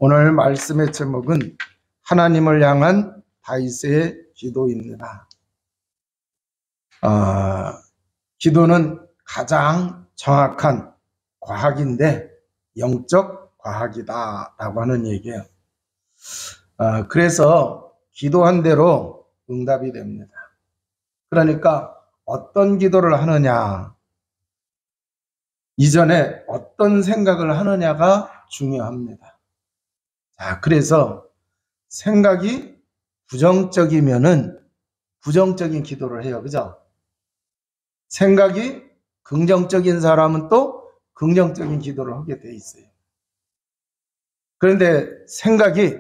오늘 말씀의 제목은 하나님을 향한 다윗의 기도입니다. 기도는 가장 정확한 과학인데 영적 과학이다라고 하는 얘기예요. 그래서 기도한 대로 응답이 됩니다. 그러니까 어떤 기도를 하느냐, 이전에 어떤 생각을 하느냐가 중요합니다. 자, 그래서 생각이 부정적이면은 부정적인 기도를 해요. 그죠? 생각이 긍정적인 사람은 또 긍정적인 기도를 하게 돼 있어요. 그런데 생각이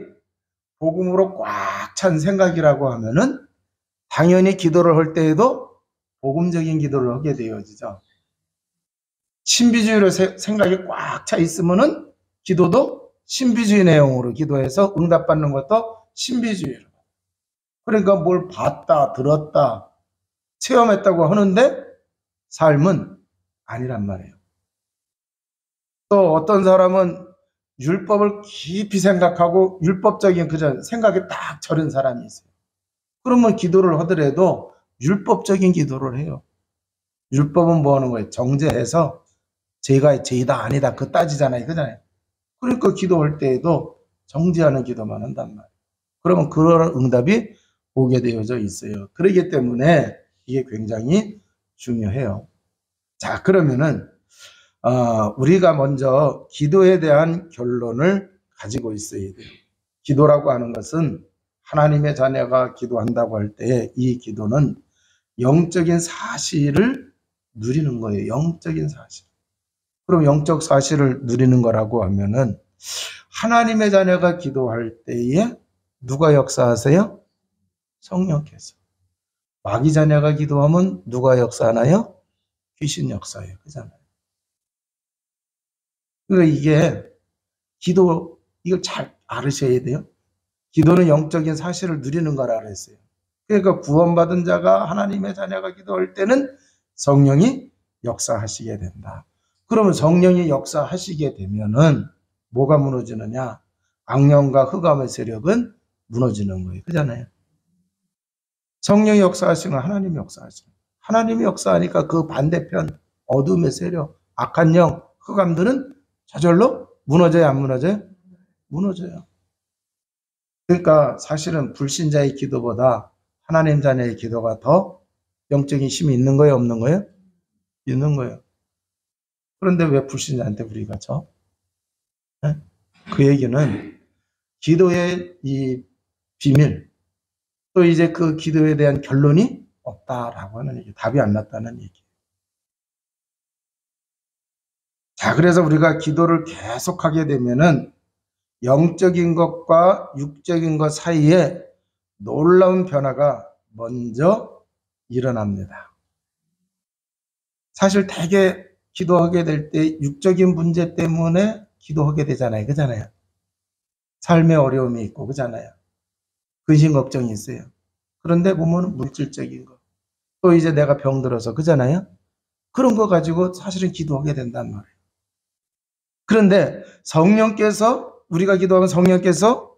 복음으로 꽉 찬 생각이라고 하면은 당연히 기도를 할 때에도 복음적인 기도를 하게 되어지죠. 신비주의로 생각이 꽉 차 있으면은 기도도 신비주의 내용으로 기도해서 응답받는 것도 신비주의로. 그러니까 뭘 봤다, 들었다, 체험했다고 하는데 삶은 아니란 말이에요. 또 어떤 사람은 율법을 깊이 생각하고 율법적인 그저 생각에 딱 절은 사람이 있어요. 그러면 기도를 하더라도 율법적인 기도를 해요. 율법은 뭐 하는 거예요? 정죄해서 죄가 죄다 아니다 그 따지잖아요. 그잖아요. 그러니까 기도할 때에도 정죄하는 기도만 한단 말이에요. 그러면 그런 응답이 오게 되어져 있어요. 그렇기 때문에 이게 굉장히 중요해요. 자, 그러면은 우리가 먼저 기도에 대한 결론을 가지고 있어야 돼요. 기도라고 하는 것은 하나님의 자녀가 기도한다고 할 때 이 기도는 영적인 사실을 누리는 거예요. 영적인 사실. 그럼 영적 사실을 누리는 거라고 하면은 하나님의 자녀가 기도할 때에 누가 역사하세요? 성령께서. 마귀 자녀가 기도하면 누가 역사하나요? 귀신 역사예요. 그잖아요. 그러니까 이게 기도, 이걸 잘 알으셔야 돼요. 기도는 영적인 사실을 누리는 거라 그랬어요. 그러니까 구원받은 자가 하나님의 자녀가 기도할 때는 성령이 역사하시게 된다. 그러면 성령이 역사하시게 되면은 뭐가 무너지느냐? 악령과 흑암의 세력은 무너지는 거예요. 그잖아요. 성령이 역사하시는 하나님이 역사하시는. 하나님이 역사하니까 그 반대편 어둠의 세력, 악한 영, 흑암들은 저절로 무너져요, 안 무너져요? 무너져요. 그러니까 사실은 불신자의 기도보다 하나님 자녀의 기도가 더 영적인 힘이 있는 거예요, 없는 거예요? 있는 거예요. 그런데 왜 불신자한테 우리가 져? 네? 그 얘기는 기도의 이 비밀, 또 이제 그 기도에 대한 결론이 없다라고 하는 얘기, 답이 안 났다는 얘기. 자, 그래서 우리가 기도를 계속하게 되면은 영적인 것과 육적인 것 사이에 놀라운 변화가 먼저 일어납니다. 사실 대개 기도하게 될 때 육적인 문제 때문에 기도하게 되잖아요. 그잖아요. 삶의 어려움이 있고, 그잖아요. 근심 걱정이 있어요. 그런데 보면 물질적인 거. 또 이제 내가 병들어서, 그잖아요. 그런 거 가지고 사실은 기도하게 된단 말이에요. 그런데 성령께서, 우리가 기도하면 성령께서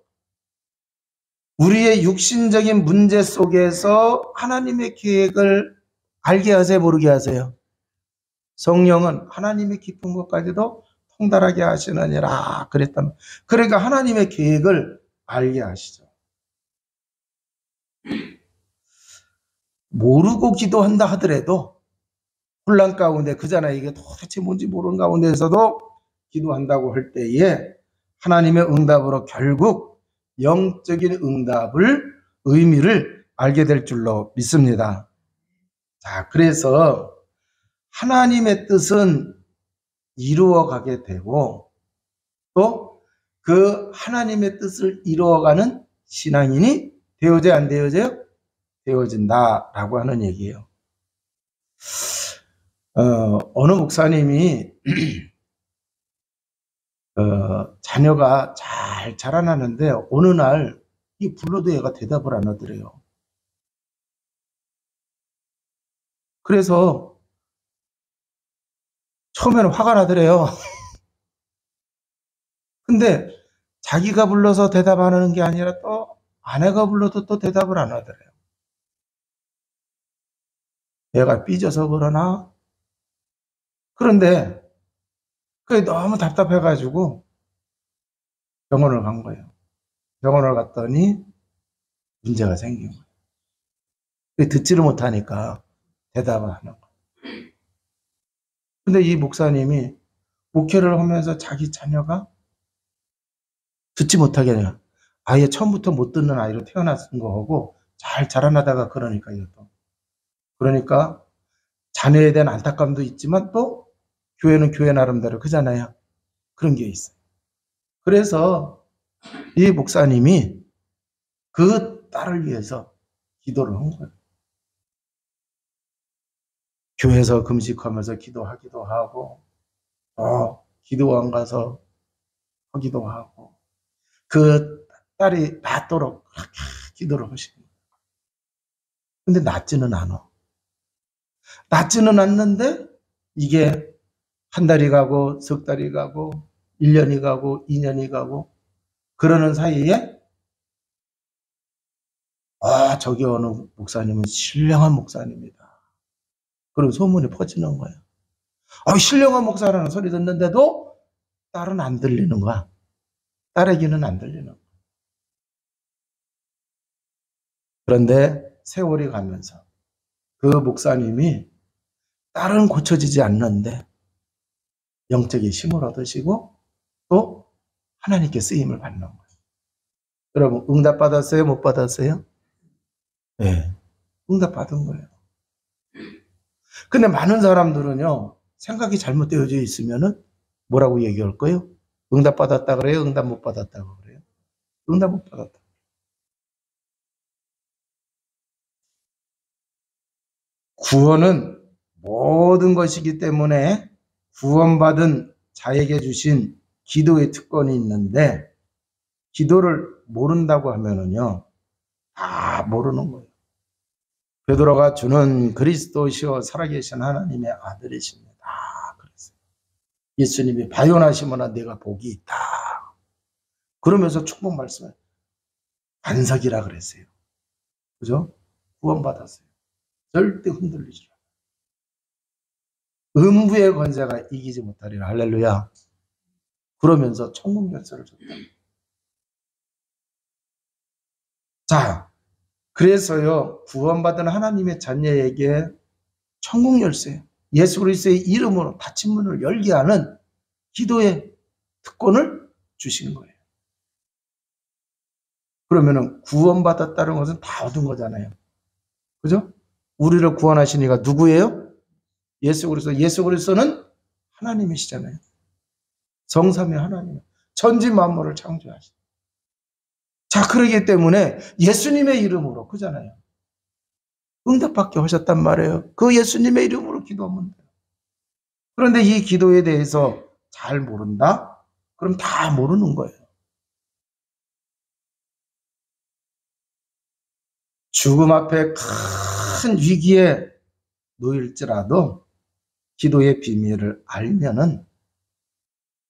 우리의 육신적인 문제 속에서 하나님의 계획을 알게 하세요, 모르게 하세요? 성령은 하나님의 깊은 것까지도 통달하게 하시느니라 그랬다면, 그러니까 하나님의 계획을 알게 하시죠. 모르고 기도한다 하더라도 혼란 가운데, 그잖아요. 이게 도대체 뭔지 모르는 가운데에서도 기도한다고 할 때에 하나님의 응답으로 결국 영적인 응답을, 의미를 알게 될 줄로 믿습니다. 자, 그래서 하나님의 뜻은 이루어가게 되고 또 그 하나님의 뜻을 이루어가는 신앙인이 되어져야 안 되어져요? 되어진다라고 하는 얘기예요. 어느 목사님이 자녀가 잘 자라나는데 어느 날 이 불러도 얘가 대답을 안 하더래요. 그래서 처음에는 화가 나더래요. 근데 자기가 불러서 대답 안 하는 게 아니라 또 아내가 불러도 또 대답을 안 하더래요. 얘가 삐져서 그러나? 그런데 그게 너무 답답해가지고 병원을 간 거예요. 병원을 갔더니 문제가 생긴 거예요. 듣지를 못하니까 대답을 하는 거예요. 근데 이 목사님이 목회를 하면서 자기 자녀가 듣지 못하게 아니라 아예 처음부터 못 듣는 아이로 태어났은 거고 잘 자라나다가 그러니까 이것도. 그러니까 자녀에 대한 안타까움도 있지만 또 교회는 교회 나름대로 그잖아요. 그런 게 있어요. 그래서 이 목사님이 그 딸을 위해서 기도를 한 거예요. 교회에서 금식하면서 기도하기도 하고 기도원 가서 하기도 하고 그 딸이 낫도록 그렇게 기도를 하시는 거예요. 근데 낫지는 않아. 낫지는 않는데 이게 한 달이 가고 석 달이 가고 1년이 가고 2년이 가고 그러는 사이에 저기 어느 목사님은 신령한 목사님이다. 그런 소문이 퍼지는 거예요. 신령한 목사라는 소리 듣는데도 딸은 안 들리는 거야. 딸에게는 안 들리는 거야. 그런데 세월이 가면서 그 목사님이 딸은 고쳐지지 않는데 영적인 힘을 얻으시고 또 하나님께 쓰임을 받는 거예요. 여러분 응답 받았어요? 못 받았어요? 네. 응답 받은 거예요. 근데 많은 사람들은요, 생각이 잘못되어져 있으면은 뭐라고 얘기할 거예요? 응답 받았다 그래요? 응답 못 받았다고 그래요? 응답 못 받았다. 구원은 모든 것이기 때문에 구원받은 자에게 주신 기도의 특권이 있는데 기도를 모른다고 하면은요, 다 모르는 거예요. 베드로가 주는 그리스도시요 살아계신 하나님의 아들이십니다. 그랬어요. 예수님이 바요나시모나 내가 복이 있다. 그러면서 축복 말씀을 반석이라 그랬어요. 그죠? 구원받았어요. 절대 흔들리지 않아요. 음부의 권세가 이기지 못하리라. 할렐루야. 그러면서 천국 열쇠를 줬다. 자, 그래서요 구원받은 하나님의 자녀에게 천국 열쇠, 예수 그리스도의 이름으로 닫힌 문을 열게 하는 기도의 특권을 주신 거예요. 그러면은 구원받았다는 것은 다 얻은 거잖아요. 그죠? 우리를 구원하신 이가 누구예요? 예수 그리스도. 예수 그리스도는 하나님이시잖아요. 성삼위 하나님. 천지 만물을 창조하신. 자, 그러기 때문에 예수님의 이름으로 그잖아요. 응답받게 하셨단 말이에요. 그 예수님의 이름으로 기도하면 돼요. 그런데 이 기도에 대해서 잘 모른다? 그럼 다 모르는 거예요. 죽음 앞에 큰 위기에 놓일지라도 기도의 비밀을 알면은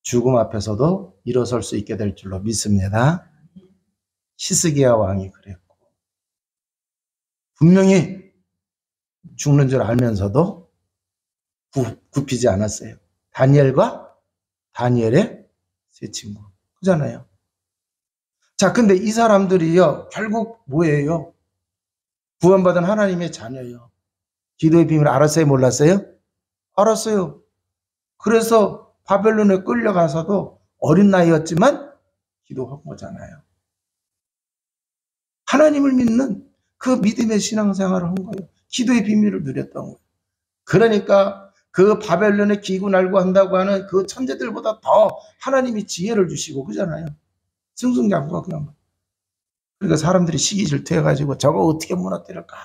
죽음 앞에서도 일어설 수 있게 될 줄로 믿습니다. 히스기야 왕이 그랬고 분명히 죽는 줄 알면서도 굽히지 않았어요. 다니엘과 다니엘의 세 친구 그잖아요. 자, 근데 이 사람들이요 결국 뭐예요? 구원받은 하나님의 자녀예요. 기도의 비밀을 알았어요? 몰랐어요? 알았어요. 그래서 바벨론에 끌려가서도 어린 나이였지만 기도한 거잖아요. 하나님을 믿는 그 믿음의 신앙생활을 한 거예요. 기도의 비밀을 누렸던 거예요. 그러니까 그 바벨론에 기군알고 한다고 하는 그 천재들보다 더 하나님이 지혜를 주시고 그잖아요. 승승장구가 그런 거예요. 그러니까 사람들이 시기 질투해가지고 저거 어떻게 무너뜨릴까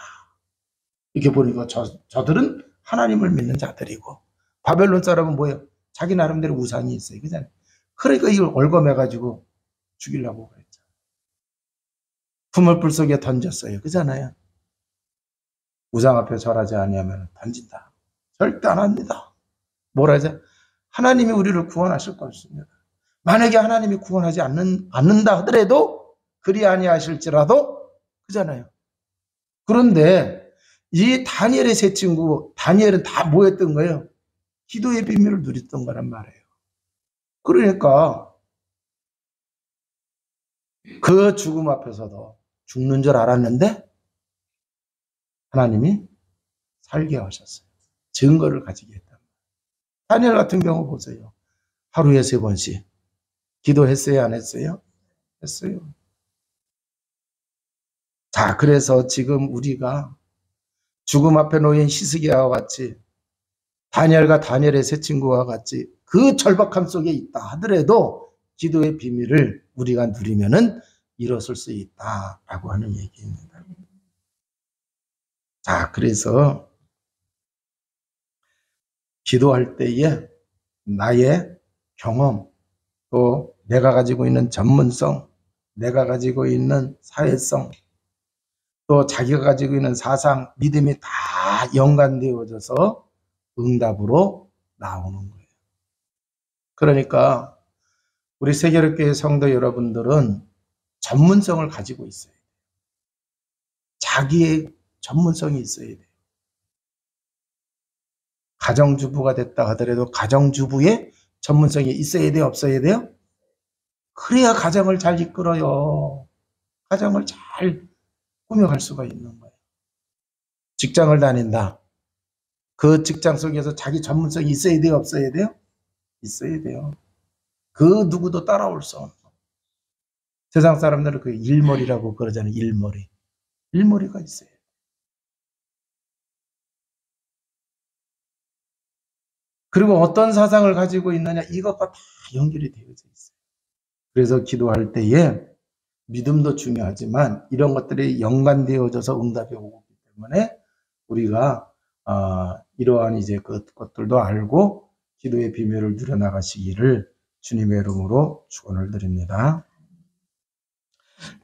이렇게 보니까 저들은 하나님을 믿는 자들이고 바벨론 사람은 뭐예요? 자기 나름대로 우상이 있어요. 그잖아요. 그러니까 이걸 얽어매가지고 죽이려고 그랬죠. 품을 속에 던졌어요. 그잖아요. 우상 앞에 절하지 아니하면 던진다. 절대 안 합니다. 뭐라 하죠? 하나님이 우리를 구원하실 것입니다. 만약에 하나님이 구원하지 않는다 하더라도 그리 아니하실지라도 그잖아요. 그런데 이 다니엘의 세 친구, 다니엘은 다 뭐였던 거예요? 기도의 비밀을 누렸던 거란 말이에요. 그러니까 그 죽음 앞에서도 죽는 줄 알았는데 하나님이 살게 하셨어요. 증거를 가지게 했다. 다니엘 같은 경우 보세요. 하루에 3번씩 기도했어요, 안 했어요? 했어요. 자, 그래서 지금 우리가 죽음 앞에 놓인 히스기야와 같이 다니엘과 다니엘의 세 친구와 같이 그 절박함 속에 있다 하더라도 기도의 비밀을 우리가 누리면은 일어설 수 있다라고 하는 얘기입니다. 자, 그래서 기도할 때에 나의 경험, 또 내가 가지고 있는 전문성, 내가 가지고 있는 사회성, 또 자기가 가지고 있는 사상, 믿음이 다 연관되어져서 응답으로 나오는 거예요. 그러니까 우리 세계롭교회 성도 여러분들은 전문성을 가지고 있어요. 자기의 전문성이 있어야 돼요. 가정주부가 됐다 하더라도 가정주부의 전문성이 있어야 돼요? 없어야 돼요? 그래야 가정을 잘 이끌어요. 가정을 잘 꾸며갈 수가 있는 거예요. 직장을 다닌다. 그 직장 속에서 자기 전문성이 있어야 돼요? 없어야 돼요? 있어야 돼요. 그 누구도 따라올 수 없는. 세상 사람들은 그 일머리라고 그러잖아요. 일머리. 일머리가 있어요. 그리고 어떤 사상을 가지고 있느냐 이것과 다 연결이 되어져 있어요. 그래서 기도할 때에 믿음도 중요하지만 이런 것들이 연관되어져서 응답이 오기 때문에 우리가 이러한 이제 그것들도 알고 기도의 비밀을 누려나가시기를 주님의 이름으로 축원을 드립니다.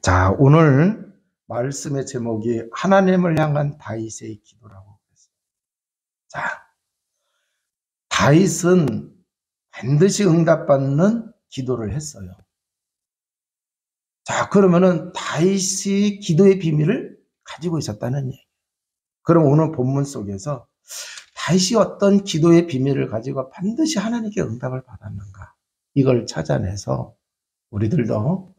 자, 오늘 말씀의 제목이 하나님을 향한 다윗의 기도라고 했어요. 자, 다윗은 반드시 응답받는 기도를 했어요. 자, 그러면은 다윗이 기도의 비밀을 가지고 있었다는 얘기예요. 그럼 오늘 본문 속에서 다윗이 어떤 기도의 비밀을 가지고 반드시 하나님께 응답을 받았는가? 이걸 찾아내서 우리들도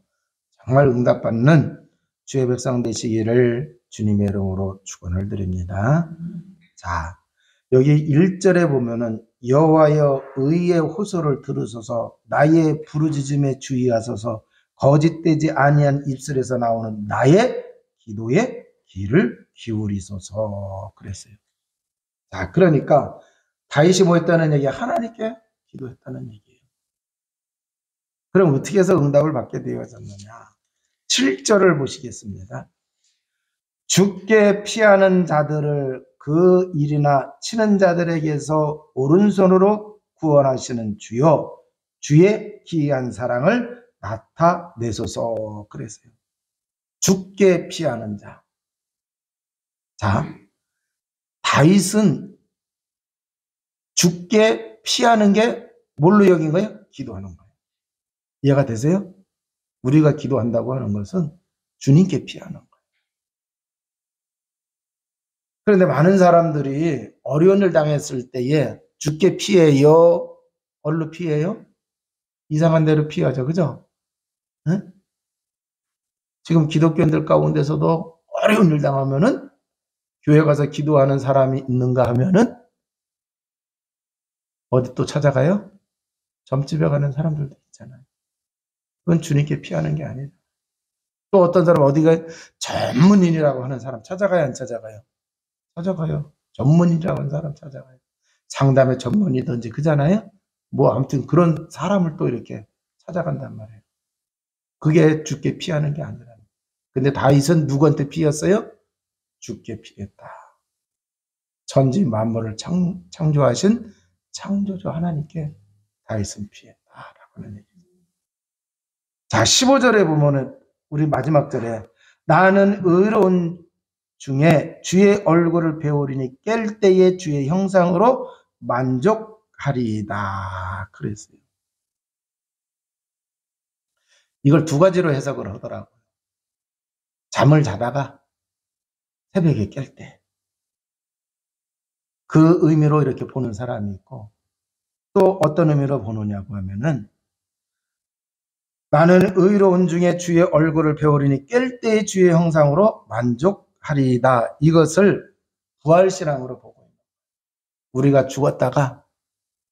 정말 응답받는 주의 백성 되시기를 주님의 이름으로 축원을 드립니다. 자, 여기 1절에 보면은 여호와여 의의 호소를 들으소서 나의 부르짖음에 주의하소서 거짓되지 아니한 입술에서 나오는 나의 기도에 귀를 기울이소서 그랬어요. 자, 그러니까 다윗이 뭐 했다는 얘기야? 하나님께 기도했다는 얘기예요. 그럼 어떻게 해서 응답을 받게 되어졌느냐? 7절을 보시겠습니다. 죽게 피하는 자들을 그 일이나 치는 자들에게서 오른손으로 구원하시는 주여 주의 기이한 사랑을 나타내소서 그랬어요. 죽게 피하는 자. 자, 다윗은 죽게 피하는 게 뭘로 여긴 거예요? 기도하는 거예요. 이해가 되세요? 우리가 기도한다고 하는 것은 주님께 피하는 거예요. 그런데 많은 사람들이 어려운 일 당했을 때에 죽게 피해요? 얼로 피해요? 이상한 데로 피하죠. 그죠? 응? 지금 기독교인들 가운데서도 어려운 일 당하면은 교회 가서 기도하는 사람이 있는가 하면은 어디 또 찾아가요? 점집에 가는 사람들도 있잖아요. 그건 주님께 피하는 게 아니에요. 또 어떤 사람 어디가 전문인이라고 하는 사람 찾아가요? 안 찾아가요? 찾아가요. 전문인이라고 하는 사람 찾아가요. 상담의 전문이든지 그잖아요. 뭐 아무튼 그런 사람을 또 이렇게 찾아간단 말이에요. 그게 죽게 피하는 게 아니라. 근데 다윗은 누구한테 피했어요? 죽게 피했다. 천지 만물을 창조하신 창조주 하나님께 다윗은 피했다라고 하는 얘기죠. 자, 15절에 보면은 우리 마지막 절에 나는 의로운 중에 주의 얼굴을 배우리니 깰 때에 주의 형상으로 만족하리이다 그랬어요. 이걸 두 가지로 해석을 하더라고요. 잠을 자다가 새벽에 깰 때. 그 의미로 이렇게 보는 사람이 있고, 또 어떤 의미로 보느냐고 하면은, 나는 의로운 중에 주의 얼굴을 배우리니 깰 때의 주의 형상으로 만족하리이다. 이것을 부활신앙으로 보고 있는 거예요. 우리가 죽었다가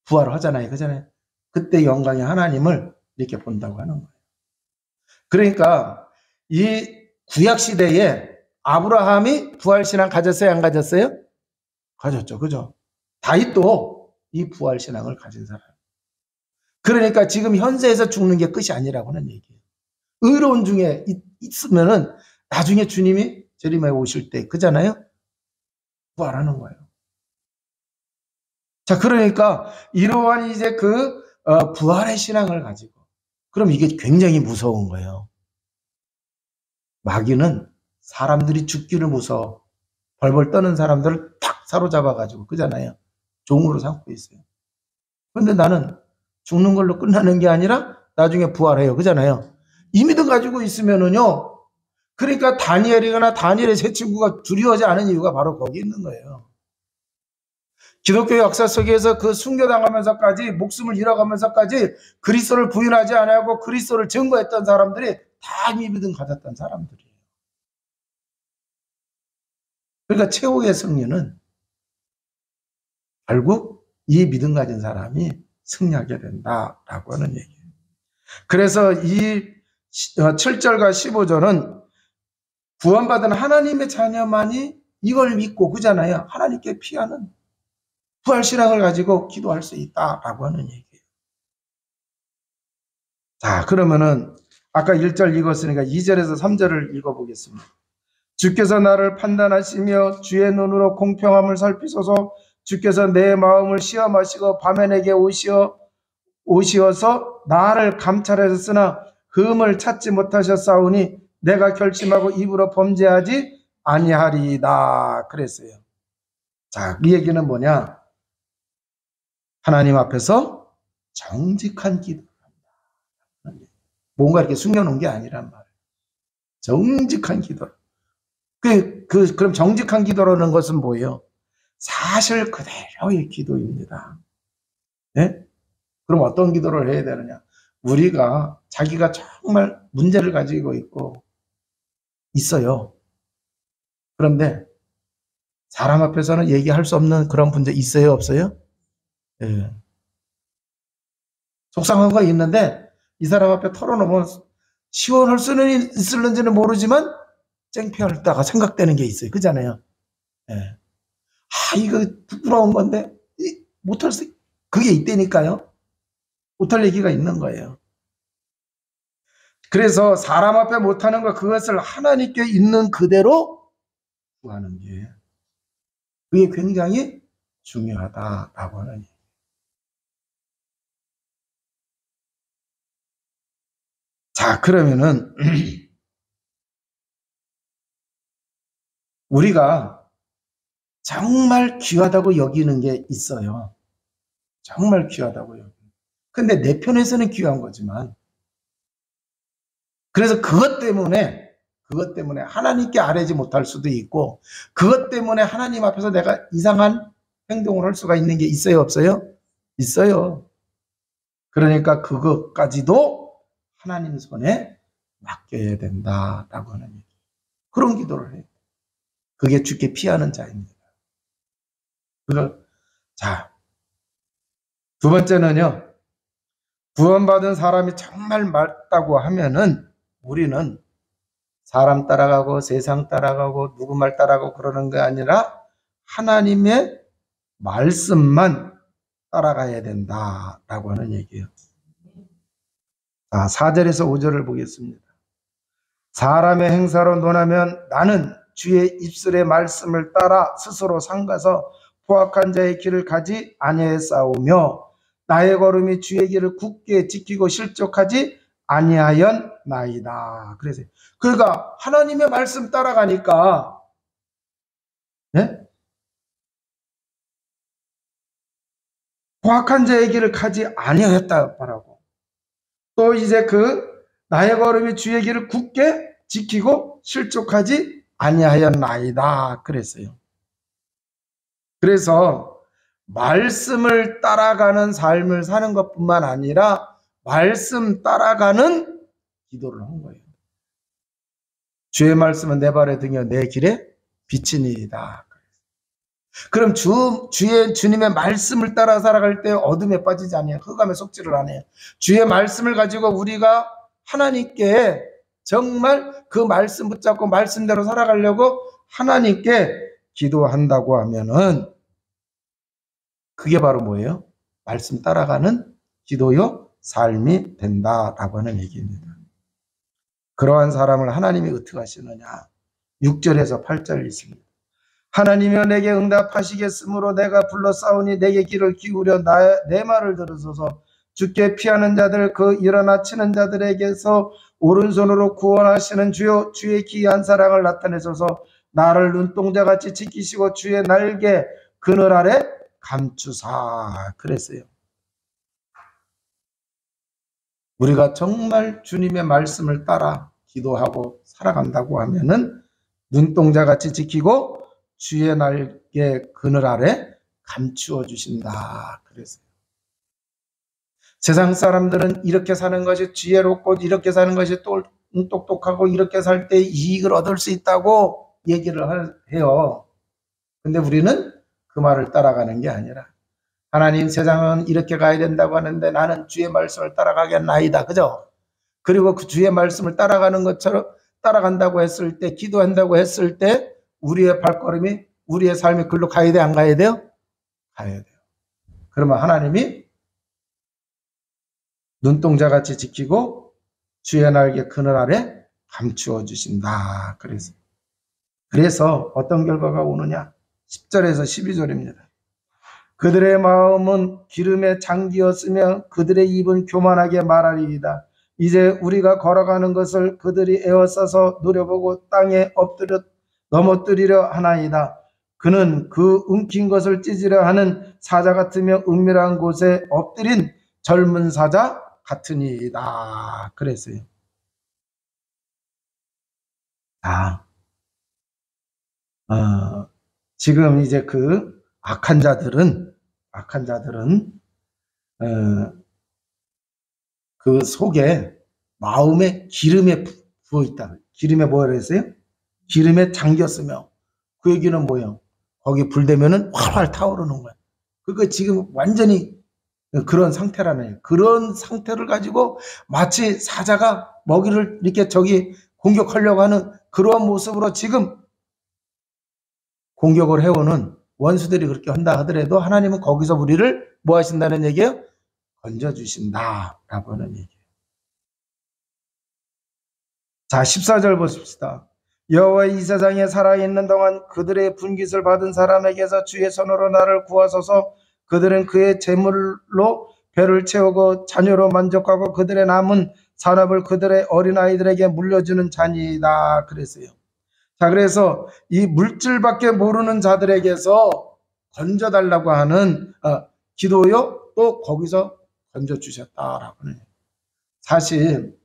부활을 하잖아요. 그잖아요. 그때 영광의 하나님을 이렇게 본다고 하는 거예요. 그러니까 이 구약시대에 아브라함이 부활신앙 가졌어요? 안 가졌어요? 가졌죠. 그죠? 다윗도 이 부활신앙을 가진 사람. 그러니까 지금 현세에서 죽는 게 끝이 아니라고 하는 얘기예요. 의로운 중에 있으면은 나중에 주님이 재림에 오실 때 그잖아요. 부활하는 거예요. 자, 그러니까 이러한 이제 그 부활의 신앙을 가지고 그럼 이게 굉장히 무서운 거예요. 마귀는 사람들이 죽기를 무서워 벌벌 떠는 사람들을 탁 사로잡아가지고 그잖아요. 종으로 삼고 있어요. 그런데 나는 죽는 걸로 끝나는 게 아니라 나중에 부활해요. 그잖아요. 이 믿음 가지고 있으면은요. 그러니까 다니엘이거나 다니엘의 세 친구가 두려워하지 않은 이유가 바로 거기 있는 거예요. 기독교 역사 속에서 그 순교당하면서까지 목숨을 잃어가면서까지 그리스도를 부인하지 않고 그리스도를 증거했던 사람들이 다 이 믿음 가졌던 사람들이에요. 그러니까 최후의 승리는 결국 이 믿음 가진 사람이 승리하게 된다라고 하는 얘기예요. 그래서 이 7절과 15절은 구원받은 하나님의 자녀만이 이걸 믿고 그잖아요. 하나님께 피하는 부활신앙을 가지고 기도할 수 있다라고 하는 얘기예요. 자, 그러면은 아까 1절 읽었으니까 2절에서 3절을 읽어보겠습니다. 주께서 나를 판단하시며 주의 눈으로 공평함을 살피소서. 주께서 내 마음을 시험하시고 밤에 내게 오시어서 나를 감찰하셨으나 흠을 찾지 못하셨사오니 내가 결심하고 입으로 범죄하지 아니하리이다 그랬어요. 자, 이 얘기는 뭐냐? 하나님 앞에서 정직한 기도. 뭔가 이렇게 숨겨놓은 게 아니란 말이에요. 정직한 기도. 그럼 정직한 기도라는 것은 뭐예요? 사실 그대로의 기도입니다. 네? 그럼 어떤 기도를 해야 되느냐? 우리가 자기가 정말 문제를 가지고 있어요. 그런데 사람 앞에서는 얘기할 수 없는 그런 문제 있어요? 없어요? 네. 속상한 거 있는데 이 사람 앞에 털어놓으면 시원할 수는 있을는지는 모르지만 창피하다가 생각되는 게 있어요. 그잖아요. 네. 이거 부끄러운 건데 못할 수 그게 있다니까요. 못할 얘기가 있는 거예요. 그래서 사람 앞에 못하는 거 그것을 하나님께 있는 그대로 구하는 게 그게 굉장히 중요하다라고 하는 얘기예요. 자, 그러면은 우리가 정말 귀하다고 여기는 게 있어요. 정말 귀하다고 여기는. 근데 내 편에서는 귀한 거지만 그래서 그것 때문에 하나님께 아뢰지 못할 수도 있고 그것 때문에 하나님 앞에서 내가 이상한 행동을 할 수가 있는 게 있어요? 없어요? 있어요. 그러니까 그것까지도 하나님 손에 맡겨야 된다라고 하는 얘기. 그런 기도를 해요. 그게 주께 피하는 자입니다. 자, 두 번째는요. 구원받은 사람이 정말 맞다고 하면은 우리는 사람 따라가고 세상 따라가고 누구 말 따라가고 그러는 게 아니라 하나님의 말씀만 따라가야 된다라고 하는 얘기예요. 자, 4절에서 5절을 보겠습니다. 사람의 행사로 논하면 나는 주의 입술의 말씀을 따라 스스로 삼가서 포악한 자의 길을 가지 아니하였사오며 나의 걸음이 주의 길을 굳게 지키고 실족하지 아니하였나이다. 그래서 그러니까 하나님의 말씀 따라가니까 네? 포악한 자의 길을 가지 아니하였다 말하고 또 이제 그 나의 걸음이 주의 길을 굳게 지키고 실족하지 아니하였나이다 그랬어요. 그래서 말씀을 따라가는 삶을 사는 것뿐만 아니라 말씀 따라가는 기도를 한 거예요. 주의 말씀은 내 발의 등이요 내 길에 빛이니이다. 그럼 주님의 말씀을 따라 살아갈 때 어둠에 빠지지 않아요. 흑암에 속지를 안 해요. 주의 말씀을 가지고 우리가 하나님께 정말 그 말씀 붙잡고 말씀대로 살아가려고 하나님께 기도한다고 하면은 그게 바로 뭐예요? 말씀 따라가는 기도요 삶이 된다라고 하는 얘기입니다. 그러한 사람을 하나님이 어떻게 하시느냐? 6절에서 8절 있습니다. 하나님이여 내게 응답하시겠으므로 내가 불러싸우니 내게 귀를 기울여 내 말을 들으소서. 주께 피하는 자들 그 일어나 치는 자들에게서 오른손으로 구원하시는 주여 주의 기이한 사랑을 나타내소서. 나를 눈동자같이 지키시고 주의 날개 그늘 아래 감추사 그랬어요. 우리가 정말 주님의 말씀을 따라 기도하고 살아간다고 하면은 눈동자같이 지키고 주의 날개 그늘 아래 감추어 주신다 그랬어요. 세상 사람들은 이렇게 사는 것이 지혜롭고 이렇게 사는 것이 똑똑하고 이렇게 살 때 이익을 얻을 수 있다고 얘기를 해요. 근데 우리는 그 말을 따라가는 게 아니라 하나님 세상은 이렇게 가야 된다고 하는데 나는 주의 말씀을 따라가겠나이다. 그죠? 그리고 그 주의 말씀을 따라가는 것처럼 따라간다고 했을 때 기도한다고 했을 때 우리의 발걸음이 우리의 삶이 글로 가야 돼 안 가야 돼요? 가야 돼요. 그러면 하나님이 눈동자같이 지키고 주의 날개 그늘 아래 감추어 주신다. 그래서 어떤 결과가 오느냐? 10절에서 12절입니다. 그들의 마음은 기름의 장기였으며 그들의 입은 교만하게 말하리이다. 이제 우리가 걸어가는 것을 그들이 에워싸서 노려보고 땅에 넘어뜨리려 하나이다. 그는 그 움킨 것을 찢으려 하는 사자 같으며 은밀한 곳에 엎드린 젊은 사자 같으니이다. 그랬어요. 지금 이제 그 악한 자들은 그 속에 마음에 기름에 부어 있다. 기름에 뭐라 했어요? 기름에 잠겼으며 그 얘기는 뭐예요? 거기 불 되면은 활활 타오르는 거야. 그거 지금 완전히 그런 상태라는 거예요. 그런 상태를 가지고 마치 사자가 먹이를 이렇게 공격하려고 하는 그러한 모습으로 지금 공격을 해오는 원수들이 그렇게 한다 하더라도 하나님은 거기서 우리를 뭐 하신다는 얘기예요? 건져주신다라고 하는 얘기예요. 자, 14절 보십시다. 여호와 이 세상에 살아있는 동안 그들의 분깃을 받은 사람에게서 주의 손으로 나를 구하소서. 그들은 그의 재물로 배를 채우고 자녀로 만족하고 그들의 남은 산업을 그들의 어린아이들에게 물려주는 자니이다 그랬어요. 자, 그래서 이 물질밖에 모르는 자들에게서 건져달라고 하는 기도요 또 거기서 건져주셨다라고 하는. 사실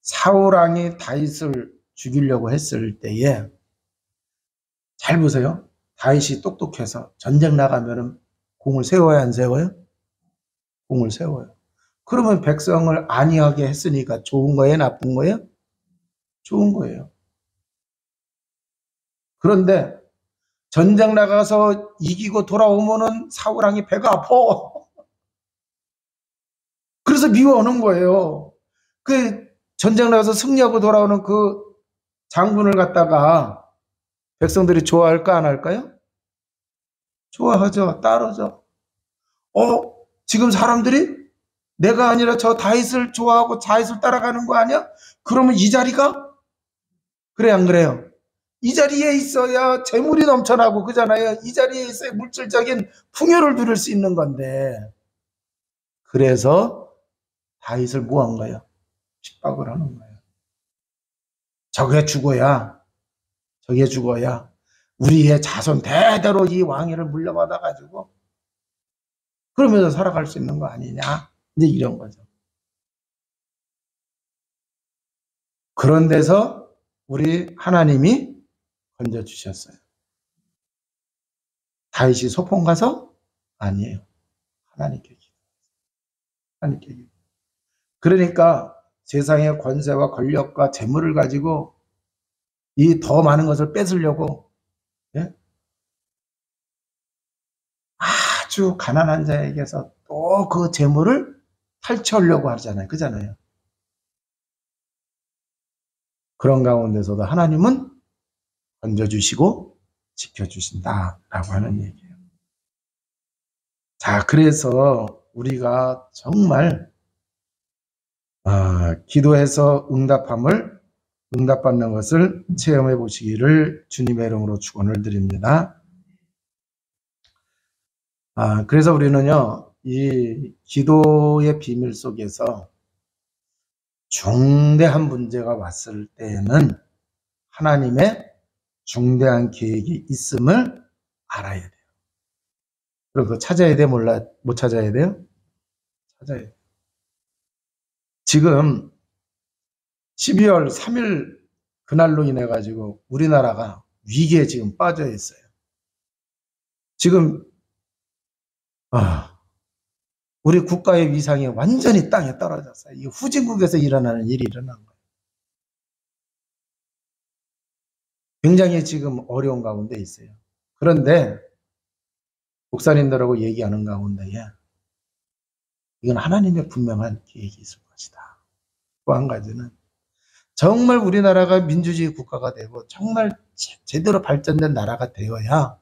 사울왕이 다윗을 죽이려고 했을 때에 잘 보세요. 다윗이 똑똑해서 전쟁 나가면은 공을 세워야 안 세워요? 공을 세워요. 그러면 백성을 안위하게 했으니까 좋은 거예요? 나쁜 거예요? 좋은 거예요. 그런데 전쟁 나가서 이기고 돌아오면은 사울왕이 배가 아파. 그래서 미워하는 거예요. 그 전쟁 나가서 승리하고 돌아오는 그 장군을 갖다가 백성들이 좋아할까 안 할까요? 좋아하죠. 따르죠. 지금 사람들이 내가 아니라 저 다윗을 좋아하고 다윗을 따라가는 거 아니야? 그러면 이 자리가? 그래 안 그래요? 이 자리에 있어야 재물이 넘쳐나고 그잖아요. 이 자리에 있어야 물질적인 풍요를 누릴 수 있는 건데. 그래서 다윗을 뭐 한 거예요? 핍박을 하는 거예요. 저게 죽어야 우리의 자손 대대로 이 왕위를 물려받아 가지고 그러면서 살아갈 수 있는 거 아니냐? 이제 이런 거죠. 그런 데서 우리 하나님이 건져주셨어요. 다윗이 소풍 가서? 아니에요. 하나님께 기도. 하나님께 기도. 그러니까 세상의 권세와 권력과 재물을 가지고 이 더 많은 것을 뺏으려고, 예? 아주 가난한 자에게서 또 그 재물을 탈취하려고 하잖아요. 그잖아요. 그런 가운데서도 하나님은 건져주시고 지켜주신다라고 하는 얘기예요. 자, 그래서 우리가 정말 기도해서 응답받는 것을 체험해 보시기를 주님의 이름으로 축원을 드립니다. 그래서 우리는요, 이 기도의 비밀 속에서 중대한 문제가 왔을 때에는 하나님의 중대한 계획이 있음을 알아야 돼요. 그리고 그거 찾아야 돼? 못 찾아야 돼요? 찾아야 돼요. 지금 12월 3일 그날로 인해 가지고 우리나라가 위기에 지금 빠져 있어요. 지금 우리 국가의 위상이 완전히 땅에 떨어졌어요. 이 후진국에서 일어나는 일이 일어난 거예요. 굉장히 지금 어려운 가운데 있어요. 그런데 목사님들하고 얘기하는 가운데에 이건 하나님의 분명한 계획이 있을 것이다. 또 한 가지는 정말 우리나라가 민주주의 국가가 되고 정말 제대로 발전된 나라가 되어야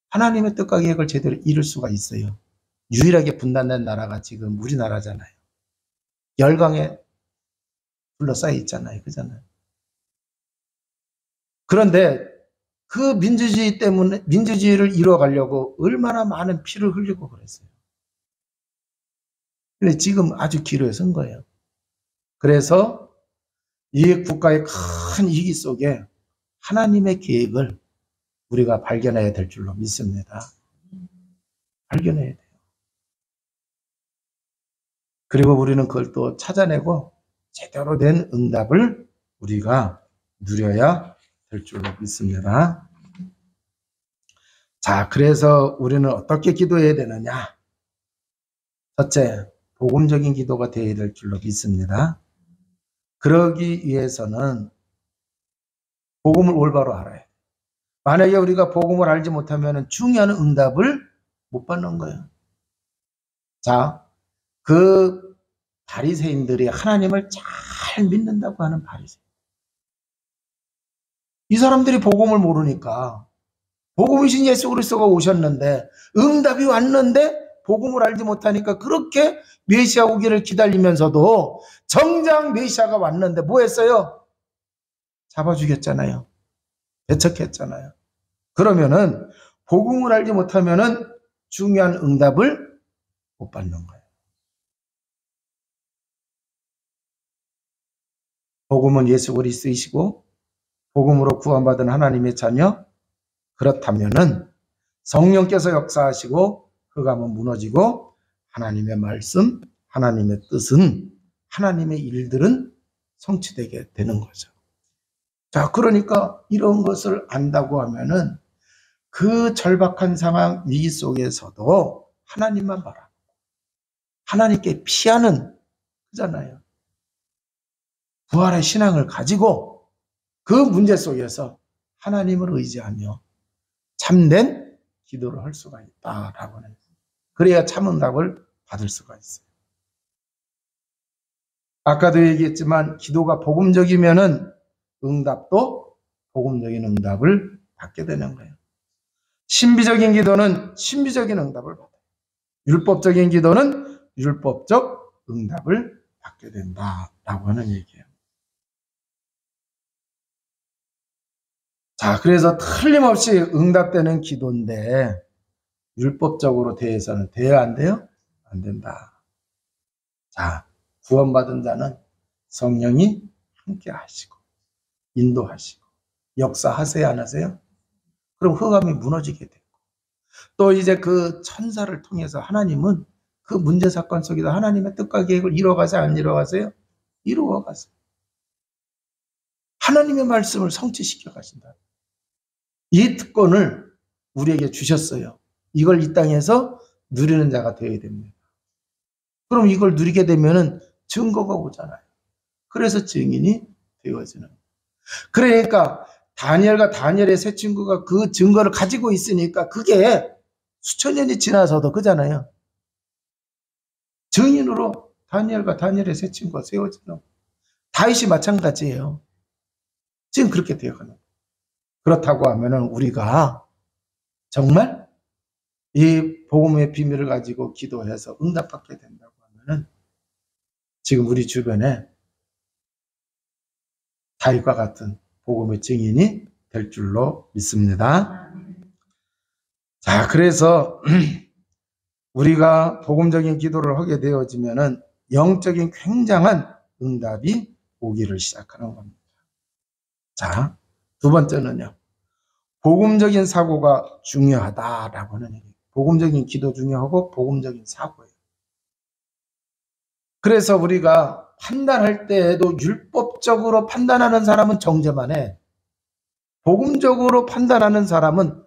하나님의 뜻과 계획을 제대로 이룰 수가 있어요. 유일하게 분단된 나라가 지금 우리나라잖아요. 열강에 둘러싸여 있잖아요. 그잖아요. 그런데 그 민주주의 때문에 민주주의를 이뤄가려고 얼마나 많은 피를 흘리고 그랬어요. 근데 지금 아주 기로에 선 거예요. 그래서 이 국가의 큰 위기 속에 하나님의 계획을 우리가 발견해야 될 줄로 믿습니다. 발견해야 돼요. 그리고 우리는 그걸 또 찾아내고 제대로 된 응답을 우리가 누려야 될 줄로 믿습니다. 자, 그래서 우리는 어떻게 기도해야 되느냐? 첫째, 복음적인 기도가 되어야 될 줄로 믿습니다. 그러기 위해서는 복음을 올바로 알아야 돼요. 만약에 우리가 복음을 알지 못하면 중요한 응답을 못 받는 거예요. 자, 그 바리새인들이 하나님을 잘 믿는다고 하는 바리새인. 이 사람들이 복음을 모르니까 복음이신 예수 그리스도가 오셨는데 응답이 왔는데 복음을 알지 못하니까 그렇게 메시아 오기를 기다리면서도 정작 메시아가 왔는데 뭐 했어요? 잡아 죽였잖아요. 배척했잖아요. 그러면은 복음을 알지 못하면은 중요한 응답을 못 받는 거예요. 복음은 예수 그리스도이시고 복음으로 구원받은 하나님의 자녀, 그렇다면은 성령께서 역사하시고 흑암은 무너지고 하나님의 말씀, 하나님의 뜻은, 하나님의 일들은 성취되게 되는 거죠. 자, 그러니까 이런 것을 안다고 하면은 그 절박한 상황 위기 속에서도 하나님만 바라보고 하나님께 피하는 거잖아요. 부활의 신앙을 가지고 그 문제 속에서 하나님을 의지하며 참된 기도를 할 수가 있다라고 하는 거예요. 그래야 참 응답을 받을 수가 있어요. 아까도 얘기했지만 기도가 복음적이면은 응답도 복음적인 응답을 받게 되는 거예요. 신비적인 기도는 신비적인 응답을 받아요. 율법적인 기도는 율법적 응답을 받게 된다라고 하는 얘기예요. 자, 그래서 틀림없이 응답되는 기도인데 율법적으로 대해서는 돼야 안 돼요? 안 된다. 자, 구원받은 자는 성령이 함께 하시고 인도하시고 역사하세요, 안 하세요? 그럼 흑암이 무너지게 되고 또 이제 그 천사를 통해서 하나님은 그 문제 사건 속에서 하나님의 뜻과 계획을 이루어가세요, 안 이루어가세요? 이루어가세요. 하나님의 말씀을 성취시켜 가신다. 이 특권을 우리에게 주셨어요. 이걸 이 땅에서 누리는 자가 되어야 됩니다. 그럼 이걸 누리게 되면은 증거가 오잖아요. 그래서 증인이 되어지는. 그러니까 다니엘과 다니엘의 세 친구가 그 증거를 가지고 있으니까 그게 수천 년이 지나서도 그잖아요. 증인으로 다니엘과 다니엘의 세 친구가 세워지는. 다윗이 마찬가지예요. 지금 그렇게 되어가는 거예요. 그렇다고 하면은 우리가 정말 이 복음의 비밀을 가지고 기도해서 응답받게 된다고 하면은 지금 우리 주변에 다윗과 같은 복음의 증인이 될 줄로 믿습니다. 자, 그래서 우리가 복음적인 기도를 하게 되어지면은 영적인 굉장한 응답이 오기를 시작하는 겁니다. 자, 두 번째는요. 복음적인 사고가 중요하다라고 하는 얘기예요. 복음적인 기도 중요하고 복음적인 사고예요. 그래서 우리가 판단할 때에도 율법적으로 판단하는 사람은 정죄만 해. 복음적으로 판단하는 사람은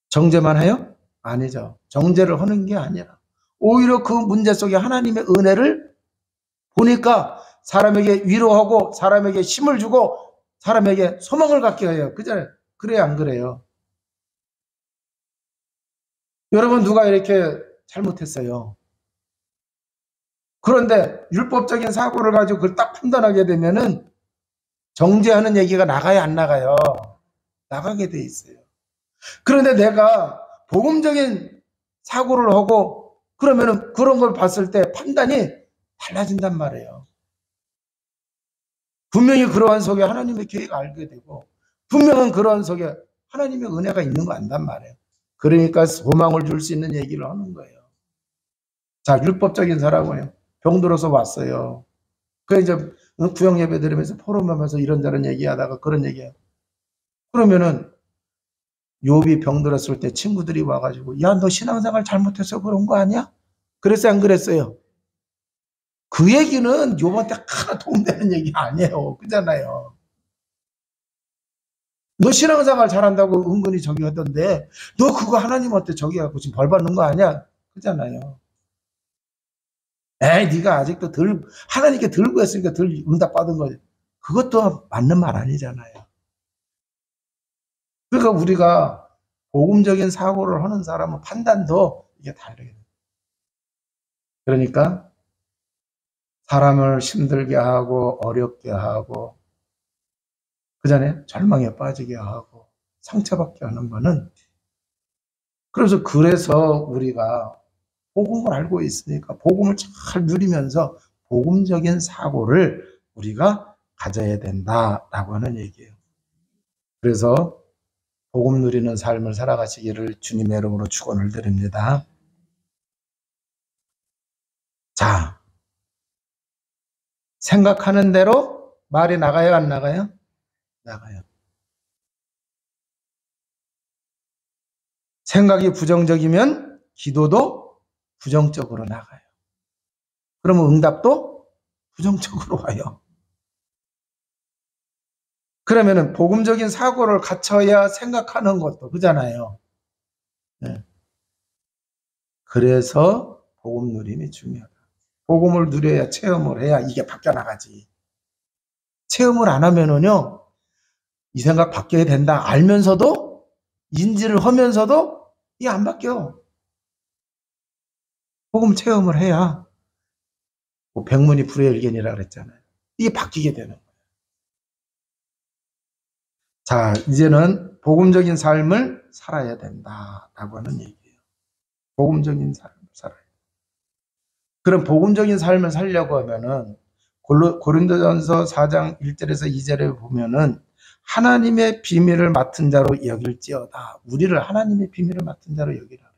정죄만 해요? 아니죠. 정죄를 하는 게 아니라 오히려 그 문제 속에 하나님의 은혜를 보니까 사람에게 위로하고 사람에게 힘을 주고 사람에게 소망을 갖게 해요. 그래요, 안 그래요? 여러분, 누가 이렇게 잘못했어요. 그런데 율법적인 사고를 가지고 그걸 딱 판단하게 되면은 정죄하는 얘기가 나가야 안 나가요? 나가게 돼 있어요. 그런데 내가 복음적인 사고를 하고 그러면은 그런 걸 봤을 때 판단이 달라진단 말이에요. 분명히 그러한 속에 하나님의 계획을 알게 되고 분명한 그러한 속에 하나님의 은혜가 있는 거 안단 말이에요. 그러니까 소망을 줄 수 있는 얘기를 하는 거예요. 자, 율법적인 사람은요. 병들어서 왔어요. 그 이제 구역 예배 드리면서 포럼하면서 이런저런 얘기하다가 그런 얘기해요. 그러면은 욥이 병들었을 때 친구들이 와가지고 야, 너 신앙생활 잘못해서 그런 거 아니야? 그랬어요, 안 그랬어요? 그 얘기는 욥한테 하나 도움되는 얘기 아니에요. 그잖아요. 너 신앙생활 잘한다고 은근히 저기 하던데 너 그거 하나님한테 저기 하고 지금 벌 받는 거 아니야? 그잖아요. 에이, 네가 아직도 하나님께 들고 했으니까 응답 받은 거지. 그것도 맞는 말 아니잖아요. 그러니까 우리가 복음적인 사고를 하는 사람은 판단도 이게 다르게 돼요. 그러니까 사람을 힘들게 하고 어렵게 하고 그 전에 절망에 빠지게 하고 상처받게 하는 거는 그래서 우리가 복음을 알고 있으니까 복음을 잘 누리면서 복음적인 사고를 우리가 가져야 된다라고 하는 얘기예요. 그래서 복음 누리는 삶을 살아가시기를 주님의 이름으로 축원을 드립니다. 자, 생각하는 대로 말이 나가요, 안 나가요? 나가요. 생각이 부정적이면 기도도 부정적으로 나가요. 그러면 응답도 부정적으로 와요. 그러면은 복음적인 사고를 갖춰야 생각하는 것도 그잖아요. 네. 그래서 복음 누림이 중요하다. 복음을 누려야 체험을 해야 이게 바뀌어 나가지. 체험을 안 하면은요, 이 생각 바뀌어야 된다 알면서도 인지를 하면서도 이게 안 바뀌어. 복음 체험을 해야 뭐 백문이 불여일견이라 그랬잖아요. 이게 바뀌게 되는 거예요. 자, 이제는 복음적인 삶을 살아야 된다라고 하는 얘기예요. 복음적인 삶을 살아야 돼. 그럼 복음적인 삶을 살려고 하면은 고린도전서 4장 1절에서 2절에 보면은 하나님의 비밀을 맡은 자로 여길지어다. 우리를 하나님의 비밀을 맡은 자로 여기라.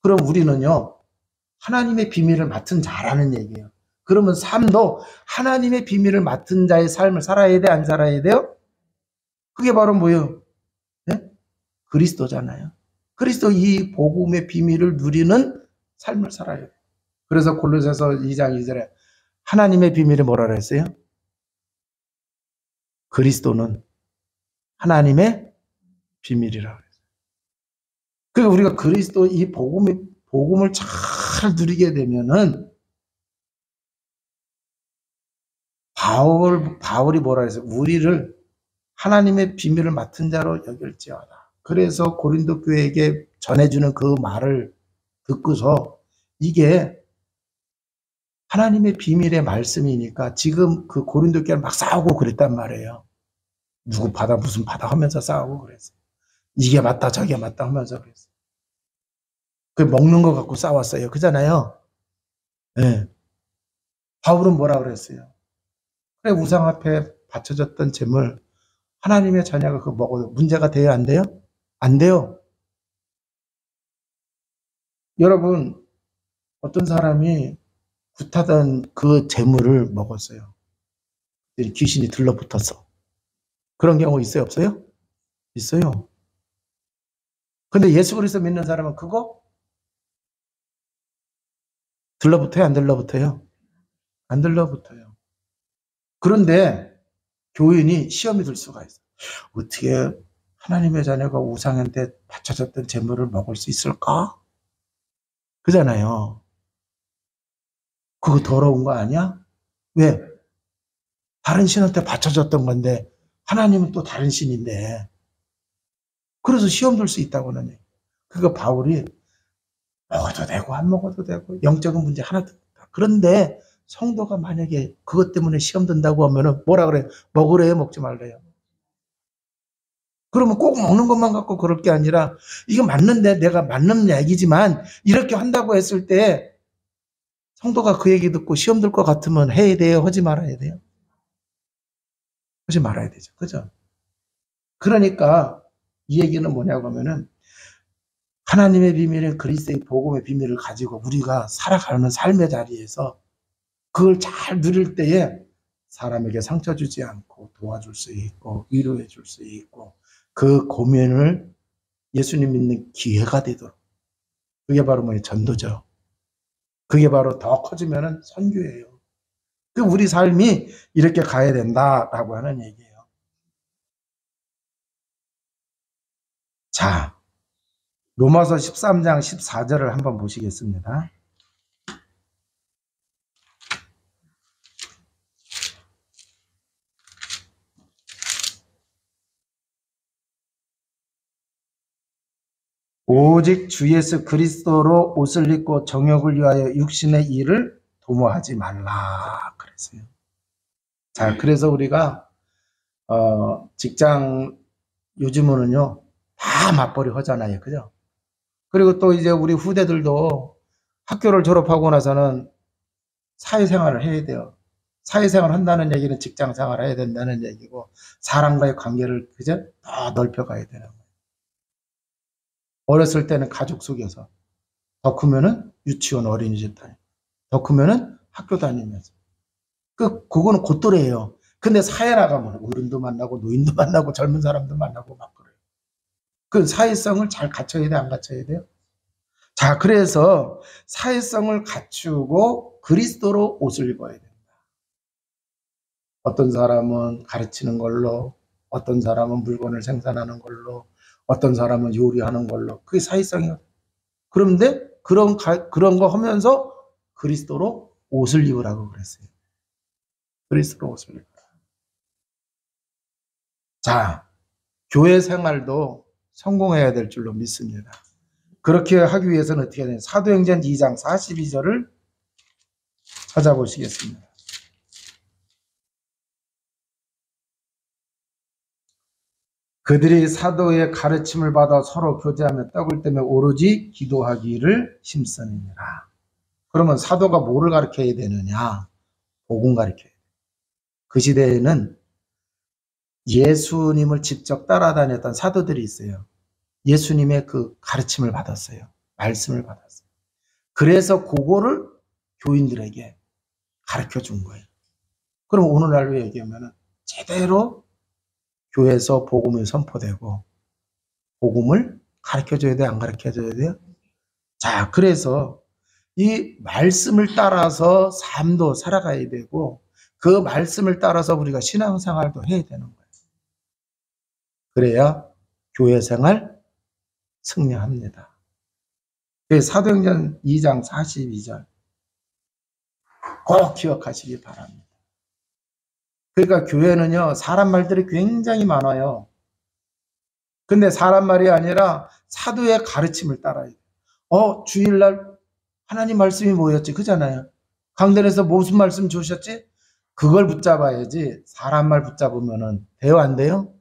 그럼 우리는요, 하나님의 비밀을 맡은 자라는 얘기예요. 그러면 삶도 하나님의 비밀을 맡은 자의 삶을 살아야 돼, 안 살아야 돼요? 그게 바로 뭐예요? 네? 그리스도잖아요. 그리스도 이 복음의 비밀을 누리는 삶을 살아야 돼요. 그래서 골로새서 2장 2절에 하나님의 비밀이 뭐라 그랬어요? 그리스도는 하나님의 비밀이라고 그랬어요. 그러니까 우리가 그리스도 이 복음을 잘 누리게 되면은 바울이 뭐라 했어요? 우리를 하나님의 비밀을 맡은 자로 여길지어다. 그래서 고린도 교회에게 전해주는 그 말을 듣고서 이게 하나님의 비밀의 말씀이니까 지금 그 고린도 교회를 막 싸우고 그랬단 말이에요. 누구 받아 무슨 받아 하면서 싸우고 그랬어요. 이게 맞다 저게 맞다 하면서 그랬어요. 그 먹는 거 갖고 싸웠어요. 그잖아요. 네. 바울은 뭐라 그랬어요? 그래 우상 앞에 바쳐졌던 재물 하나님의 자녀가 그거 먹어도 문제가 돼요? 안 돼요? 안 돼요. 여러분 어떤 사람이 굿하던 그 재물을 먹었어요. 귀신이 들러붙었어. 그런 경우 있어요? 없어요? 있어요. 근데 예수 그리스도 믿는 사람은 그거 들러붙어요? 안 들러붙어요? 안 들러붙어요. 그런데 교인이 시험이 들 수가 있어요. 어떻게 하나님의 자녀가 우상한테 바쳐졌던 재물을 먹을 수 있을까? 그잖아요. 그거 더러운 거 아니야? 왜? 다른 신한테 바쳐졌던 건데 하나님은 또 다른 신인데 그래서 시험 들 수 있다고는 해요. 그거 바울이 먹어도 되고 안 먹어도 되고 영적인 문제 하나도 없다. 그런데 성도가 만약에 그것 때문에 시험 든다고 하면은 뭐라 그래요? 먹으래요? 먹지 말래요? 그러면 꼭 먹는 것만 갖고 그럴 게 아니라 이거 맞는데 내가 맞는 얘기지만 이렇게 한다고 했을 때 성도가 그 얘기 듣고 시험 들 것 같으면 해야 돼요? 하지 말아야 돼요? 하지 말아야 되죠. 그죠? 그러니까 이 얘기는 뭐냐고 하면은 하나님의 비밀인 그리스도의 복음의 비밀을 가지고 우리가 살아가는 삶의 자리에서 그걸 잘 누릴 때에 사람에게 상처 주지 않고 도와줄 수 있고 위로해 줄 수 있고 그 고민을 예수님 믿는 기회가 되도록 그게 바로 뭐예요? 전도죠. 그게 바로 더 커지면은 선교예요. 그 우리 삶이 이렇게 가야 된다라고 하는 얘기예요. 자, 로마서 13장 14절을 한번 보시겠습니다. 오직 주 예수 그리스도로 옷을 입고 정욕을 위하여 육신의 일을 도모하지 말라 그랬어요. 자, 그래서 우리가 직장 요즘은요 다 맞벌이 하잖아요, 그죠? 그리고 또 이제 우리 후대들도 학교를 졸업하고 나서는 사회생활을 해야 돼요. 사회생활 한다는 얘기는 직장생활을 해야 된다는 얘기고 사람과의 관계를 그죠? 더 넓혀가야 되는 거예요. 어렸을 때는 가족 속에서 더 크면은 유치원 어린이집 다니고 더 크면은 학교 다니면서 그거는 곧또래예요. 근데 사회 나가면 어른도 만나고 노인도 만나고 젊은 사람도 만나고 막 그래요. 그 사회성을 잘 갖춰야 돼, 안 갖춰야 돼요? 자, 그래서 사회성을 갖추고 그리스도로 옷을 입어야 된다. 어떤 사람은 가르치는 걸로, 어떤 사람은 물건을 생산하는 걸로, 어떤 사람은 요리하는 걸로. 그게 사회성이에요. 그런데 그런 거 하면서 그리스도로 옷을 입으라고 그랬어요. 그리스도로 옷을 입으라. 자, 교회 생활도 성공해야 될 줄로 믿습니다. 그렇게 하기 위해서는 어떻게 해야 되냐? 사도행전 2장 42절을 찾아보시겠습니다. 그들이 사도의 가르침을 받아 서로 교제하며 떡을 떼며 오로지 기도하기를 힘쓰느니라. 그러면 사도가 뭐를 가르쳐야 되느냐? 복음 가르쳐야 돼요. 그 시대에는 예수님을 직접 따라다녔던 사도들이 있어요. 예수님의 그 가르침을 받았어요. 말씀을 받았어요. 그래서 그거를 교인들에게 가르쳐 준 거예요. 그럼 오늘날로 얘기하면 제대로 교회에서 복음이 선포되고 복음을 가르쳐 줘야 돼요? 안 가르쳐 줘야 돼요? 자, 그래서 이 말씀을 따라서 삶도 살아가야 되고 그 말씀을 따라서 우리가 신앙생활도 해야 되는 거예요. 그래야 교회 생활 승리합니다. 사도행전 2장 42절 꼭 기억하시기 바랍니다. 그러니까 교회는요, 사람 말들이 굉장히 많아요. 근데 사람 말이 아니라 사도의 가르침을 따라야 돼요. 주일날 하나님 말씀이 뭐였지? 그잖아요. 강단에서 무슨 말씀 주셨지? 그걸 붙잡아야지. 사람 말 붙잡으면은 돼요, 안 돼요?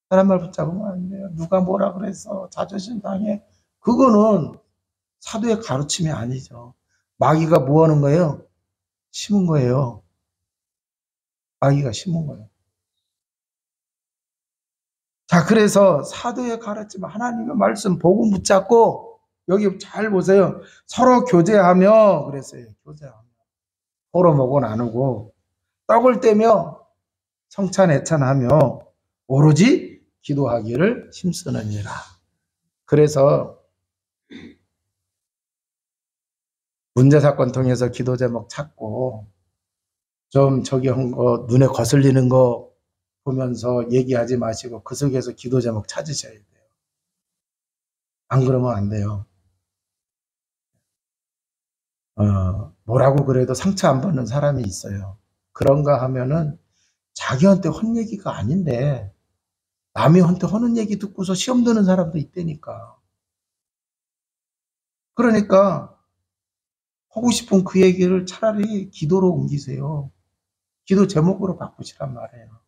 사람 말 붙잡으면 안 돼요. 누가 뭐라 그래서 자존심 상해. 그거는 사도의 가르침이 아니죠. 마귀가 뭐 하는 거예요? 심은 거예요. 마귀가 심은 거예요. 자, 그래서 사도의 가르침, 하나님의 말씀, 복음 붙잡고, 여기 잘 보세요. 서로 교제하며, 그랬어요. 교제하며. 서로 먹고 나누고, 떡을 떼며, 성찬 애찬하며, 오로지 기도하기를 힘쓰느니라. 그래서, 문제사건 통해서 기도 제목 찾고, 좀 저기 한 거, 눈에 거슬리는 거 보면서 얘기하지 마시고, 그 속에서 기도 제목 찾으셔야 돼요. 안 그러면 안 돼요. 뭐라고 그래도 상처 안 받는 사람이 있어요. 그런가 하면은 자기한테 헌 얘기가 아닌데 남이한테 하는 얘기 듣고서 시험 드는 사람도 있다니까. 그러니까 하고 싶은 그 얘기를 차라리 기도로 옮기세요. 기도 제목으로 바꾸시란 말이에요.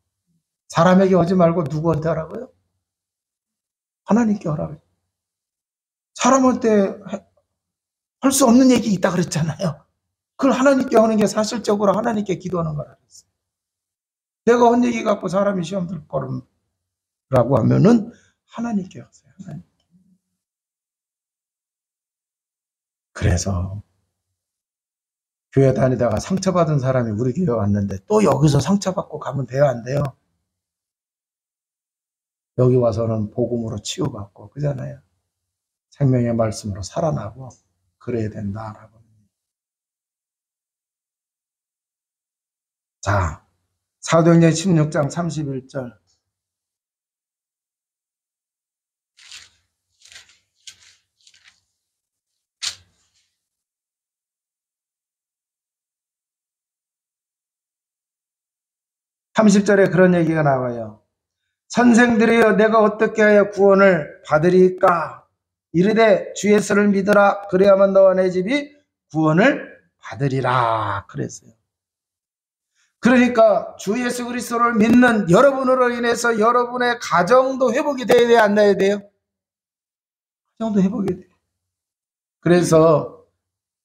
사람에게 하지 말고 누구한테 하라고요? 하나님께 하라고요. 사람한테 할 수 없는 얘기 있다 그랬잖아요. 그걸 하나님께 하는 게 사실적으로 하나님께 기도하는 거라 그랬어요. 내가 한 얘기 갖고 사람이 시험 들 거라고 하면은 하나님께 하세요. 하나님. 그래서 교회 다니다가 상처받은 사람이 우리 교회 왔는데 또 여기서 상처받고 가면 돼요, 안 돼요? 여기 와서는 복음으로 치유받고 그잖아요. 생명의 말씀으로 살아나고 그래야 된다라고. 자, 사도행전 16장 31절. (30절에) 그런 얘기가 나와요. 선생들이여, 내가 어떻게 하여 구원을 받으리까? 이르되 주 예수를 믿으라. 그래야만 너와 내 집이 구원을 받으리라. 그랬어요. 그러니까 주 예수 그리스도를 믿는 여러분으로 인해서 여러분의 가정도 회복이 돼야 돼요, 안 돼야 돼요? 가정도 회복이 돼요. 그래서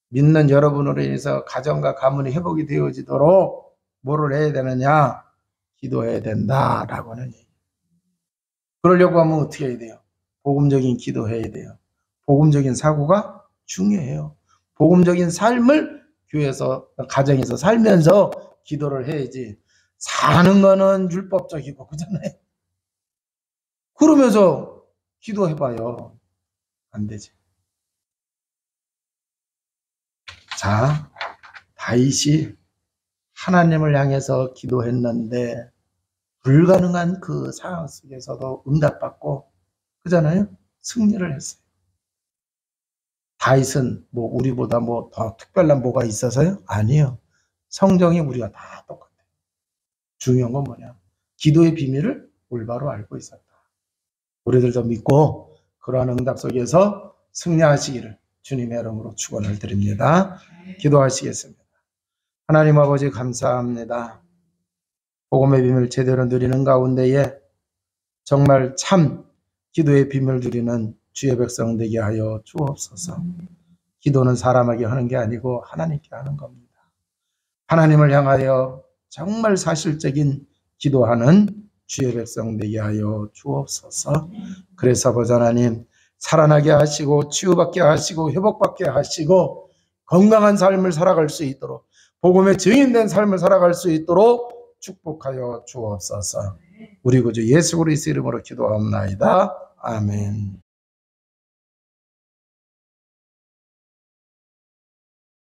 믿는 여러분으로 인해서 가정과 가문이 회복이 되어지도록 뭐를 해야 되느냐? 기도해야 된다라고 하는 얘기. 그러려고 하면 어떻게 해야 돼요? 복음적인 기도해야 돼요. 복음적인 사고가 중요해요. 복음적인 삶을 교회에서, 가정에서 살면서 기도를 해야지. 사는 거는 율법적이고 그잖아요. 그러면서 기도해봐요. 안 되지. 자, 다윗이 하나님을 향해서 기도했는데 불가능한 그 상황 속에서도 응답받고 그잖아요. 승리를 했어요. 다윗은 뭐 우리보다 뭐 더 특별한 뭐가 있어서요? 아니에요. 성경이 우리가 다 똑같아요. 중요한 건 뭐냐? 기도의 비밀을 올바로 알고 있었다. 우리들도 믿고 그러한 응답 속에서 승리하시기를 주님의 이름으로 축원을 드립니다. 기도하시겠습니다. 하나님 아버지 감사합니다. 복음의 비밀 제대로 누리는 가운데에 정말 참 기도의 비밀 누리는 주의 백성 되게 하여 주옵소서. 기도는 사람에게 하는 게 아니고 하나님께 하는 겁니다. 하나님을 향하여 정말 사실적인 기도하는 주의 백성 되게 하여 주옵소서. 그래서 아버지 하나님, 살아나게 하시고 치유받게 하시고 회복받게 하시고 건강한 삶을 살아갈 수 있도록, 복음의 증인된 삶을 살아갈 수 있도록 축복하여 주옵소서. 우리 구주 예수 그리스도 이름으로 기도하옵나이다. 아멘.